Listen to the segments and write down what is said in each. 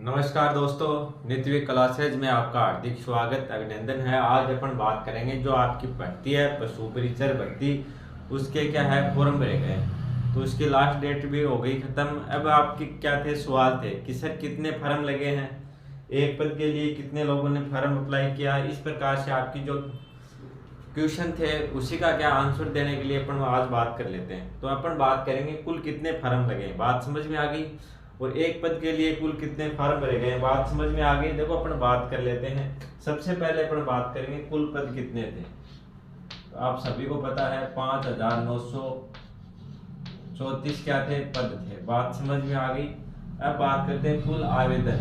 नमस्कार दोस्तों, नित्य क्लासेज में आपका हार्दिक स्वागत अभिनंदन है। आज अपन बात करेंगे जो आपकी भर्ती है पशु परिचर भर्ती, उसके क्या है फॉर्म भरे गए तो उसकी लास्ट डेट भी हो गई खत्म। अब आपके क्या थे सवाल थे कि सर कितने फॉर्म लगे हैं, एक पद के लिए कितने लोगों ने फॉर्म अप्लाई किया। इस प्रकार से आपकी जो क्वेश्चन थे उसी का क्या आंसर देने के लिए अपन आज बात कर लेते हैं। तो अपन बात करेंगे कुल कितने फॉर्म लगे, बात समझ में आ गई। और एक पद के लिए कुल कितने फॉर्म भरे गए, बात समझ में आ गई। देखो अपन बात कर लेते हैं। सबसे पहले अपन बात करेंगे कुल पद कितने थे। तो आप सभी को पता है 5,934 क्या थे पद थे, बात समझ में आ गई। अब बात करते हैं कुल आवेदन।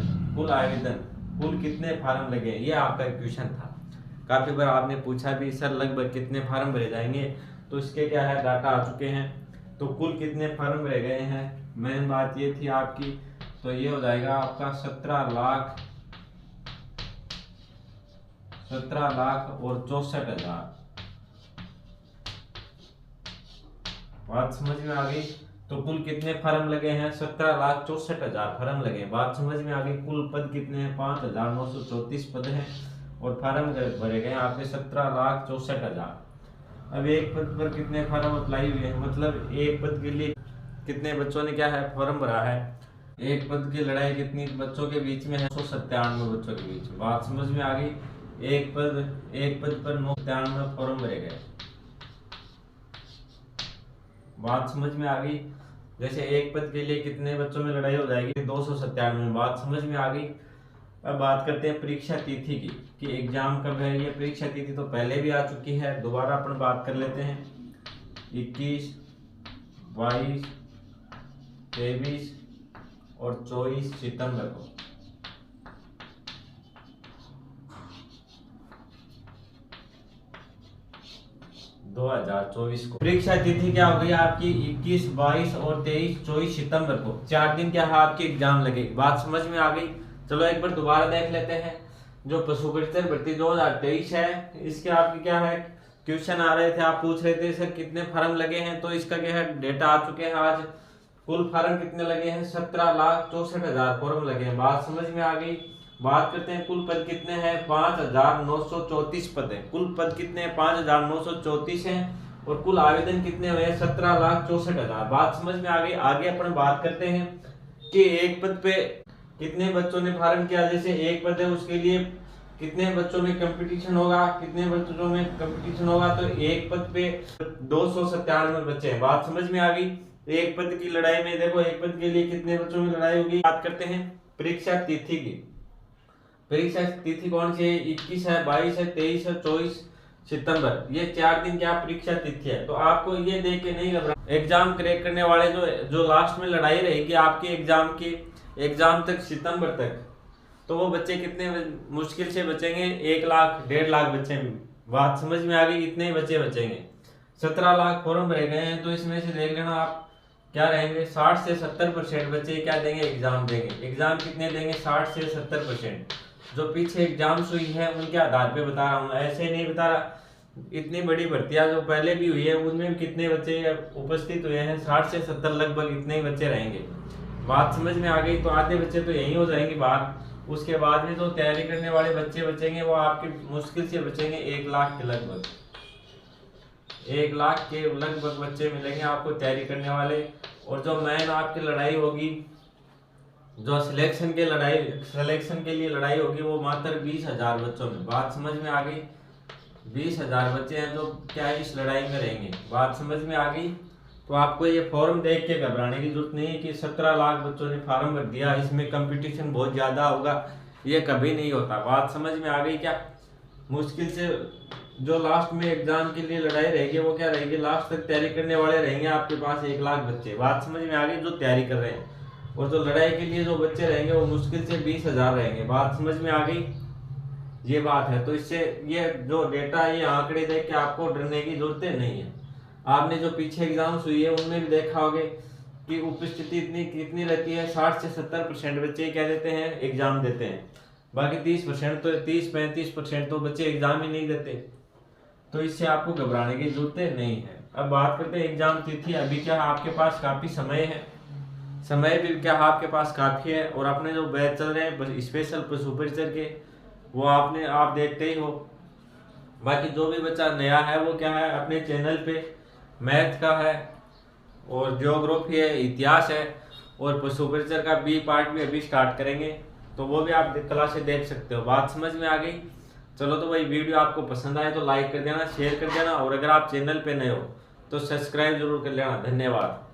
कुल कितने फॉर्म लगे, ये आपका क्वेश्चन था। काफी बार आपने पूछा भी सर लगभग कितने फॉर्म भरे जाएंगे, तो इसके क्या है डाटा आ चुके हैं। तो कुल कितने फॉर्म भरे गए हैं, मेन बात ये थी आपकी। तो ये हो जाएगा आपका 17,64,000 बात समझ में आ गई। तो कुल कितने फॉर्म लगे हैं, 17,64,000 फॉर्म लगे। बात समझ में आ गई। कुल पद कितने हैं, 5,934 पद हैं और फॉर्म भरे गए आपके 17,64,000। अब एक पद पर कितने फॉर्म अप्लाई हुए हैं, मतलब एक पद के लिए कितने बच्चों ने क्या है फॉर्म भरा है। एक पद की लड़ाई कितनी बच्चों के बीच में है, 197 बच्चों के बीच में। बात समझ में आ गई। एक पद पर 997 फॉर्म भरे गए, बात समझ में आ गई। जैसे एक पद के लिए कितने बच्चों में लड़ाई हो जाएगी, 297। बात समझ में आ गई। अब बात करते हैं परीक्षा तिथि की कि एग्जाम कब है। ये परीक्षा तिथि तो पहले भी आ चुकी है, दोबारा अपन बात कर लेते हैं। 21, 22, 23 और 24 सितंबर को। दो 2024 को परीक्षा तिथि क्या हो गई आपकी, 21, 22 और 23, 24 सितंबर को 4 दिन क्या है आपकी एग्जाम लगे। बात समझ में आ गई। चलो एक बार दोबारा देख लेते हैं। जो पशु परिचर भर्ती 2023 है, इसके आपके क्या है क्वेश्चन आ रहे थे, आप पूछ रहे थे सर कितने फॉर्म लगे हैं। तो इसका क्या है डेटा आ चुके हैं आज। कुल फॉर्म कितने लगे हैं, 17,64,000 फॉर्म लगे हैं। बात समझ में आ गई। बात करते हैं कुल पद कितने हैं, 5,934 पद हैं। कुल पद कितने हैं, 5,934 हैं। और कुल आवेदन कितने हुए हैं, 17,64,000। बात समझ में आ गई। आगे अपन बात करते हैं कि एक पद पे कितने बच्चों ने फॉर्म किया। जैसे एक पद है उसके लिए कितने बच्चों में कंपटीशन होगा, तो एक पद पे 297 बच्चे हैं। बात समझ में आ गई। एक पद की लड़ाई में देखो एक पद के लिए कितने बच्चों में लड़ाई होगी। बात करते हैं परीक्षा तिथि की। परीक्षा तिथि कौन सी है, 21 है, 22 है, 23 है, 24 सितंबर। ये 4 दिन क्या परीक्षा तिथि है। तो आपको ये देख के नहीं घबराना। एग्जाम क्रैक करने वाले जो लास्ट में लड़ाई रहेगी आपकी एग्जाम तक, सितंबर तक, तो वो बच्चे कितने मुश्किल से बचेंगे, 1 लाख 1.5 लाख बचेंगे। बात समझ में आ गई। इतने ही बच्चे बचेंगे। 17 लाख फॉर्म भरे गए हैं, तो इसमें से देख लेना आप क्या रहेंगे, 60 से 70% बच्चे क्या देंगे, एग्जाम देंगे। एग्जाम कितने देंगे, 60 से 70%। जो पीछे एग्जाम्स हुई है उनके आधार पे बता रहा हूँ, ऐसे नहीं बता रहा। इतनी बड़ी भर्तियां जो पहले भी हुई है उनमें कितने बच्चे उपस्थित हुए हैं, 60 से 70 लगभग इतने ही बच्चे रहेंगे। बात समझ में आ गई। तो आधे बच्चे तो यही हो जाएंगे बात। उसके बाद में जो तैयारी करने वाले बच्चे बचेंगे वो आपके मुश्किल से बचेंगे 1 लाख के लगभग। 1 लाख के लगभग बच्चे मिलेंगे आपको तैयारी करने वाले। और जो मेन आपकी लड़ाई होगी, जो सिलेक्शन के लिए लड़ाई होगी, वो मात्र 20,000 बच्चों में। बात समझ में आ गई। 20,000 बच्चे हैं जो क्या इस लड़ाई में रहेंगे। बात समझ में आ गई। तो आपको ये फॉर्म देख के घबराने की जरूरत नहीं है कि 17 लाख बच्चों ने फॉर्म भर दिया, इसमें कंपटीशन बहुत ज्यादा होगा, ये कभी नहीं होता। बात समझ में आ गई क्या। मुश्किल से जो लास्ट में एग्जाम के लिए लड़ाई रहेगी वो क्या रहेगी, लास्ट तक तैयारी करने वाले रहेंगे आपके पास 1 लाख बच्चे। बात समझ में आ गई, जो तैयारी कर रहे हैं। और जो लड़ाई के लिए जो बच्चे रहेंगे वो मुश्किल से 20,000 रहेंगे। बात समझ में आ गई, ये बात है। तो इससे ये जो डेटा, ये आंकड़े देख के आपको डरने की जरूरत नहीं है। आपने जो पीछे एग्जाम्स हुई है उनमें भी देखा होगा कि उपस्थिति इतनी कितनी रहती है, 60 से 70% बच्चे क्या देते हैं, एग्जाम देते हैं। बाकी 30% तो 30-35% तो बच्चे एग्जाम ही नहीं देते। तो इससे आपको घबराने की जरूरत नहीं है। अब बात करते हैं एग्जाम तिथि। अभी क्या आपके पास काफी समय है, समय भी क्या आपके पास काफ़ी है, और अपने जो बैच चल रहे हैं स्पेशल पशु परिचर के, वो आप देखते ही हो। बाकी जो भी बच्चा नया है वो क्या है, अपने चैनल पे मैथ का है और ज्योग्राफी है, इतिहास है, और पशु परिचर का बी पार्ट भी अभी स्टार्ट करेंगे, तो वो भी आप क्लासेस देख सकते हो। बात समझ में आ गई? चलो तो भाई, वीडियो आपको पसंद आए तो लाइक कर देना, शेयर कर देना, और अगर आप चैनल पे नए हो तो सब्सक्राइब जरूर कर लेना। धन्यवाद।